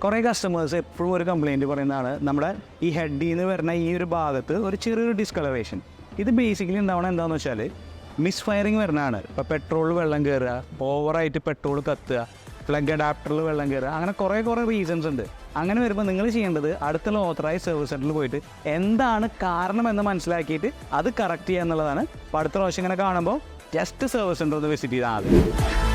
കുറേ കസ്റ്റമേഴ്സ് എപ്പോഴും ഒരു കംപ്ലയിൻറ്റ് പറയുന്നതാണ് നമ്മുടെ ഈ ഹെഡിൽ നിന്ന് വരുന്ന ഈ ഒരു ഭാഗത്ത് ഒരു ചെറിയൊരു ഡിസ്കളറേഷൻ. ഇത് ബേസിക്കലി ഉണ്ടാവണം എന്താണെന്ന് വെച്ചാൽ മിസ് ഫയറിങ് വരുന്നതാണ്. ഇപ്പോൾ പെട്രോളിൽ വെള്ളം കയറുക, ഓവറായിട്ട് പെട്രോൾ കത്തുക, പ്ലഗ് അഡാപ്റ്ററിൽ വെള്ളം കയറുക, അങ്ങനെ കുറേ റീസൺസ് ഉണ്ട്. അങ്ങനെ വരുമ്പോൾ നിങ്ങൾ ചെയ്യേണ്ടത് അടുത്തുള്ള ഓത്തറൈസ് സർവീസ് സെൻറ്ററിൽ പോയിട്ട് എന്താണ് കാരണം എന്ന് മനസ്സിലാക്കിയിട്ട് അത് കറക്റ്റ് ചെയ്യുക എന്നുള്ളതാണ്. അപ്പോൾ അടുത്ത പ്രാവശ്യം ഇങ്ങനെ കാണുമ്പോൾ ജസ്റ്റ് സർവീസ് സെൻറ്റർ ഒന്ന് വിസിറ്റ് ചെയ്താൽ മതി.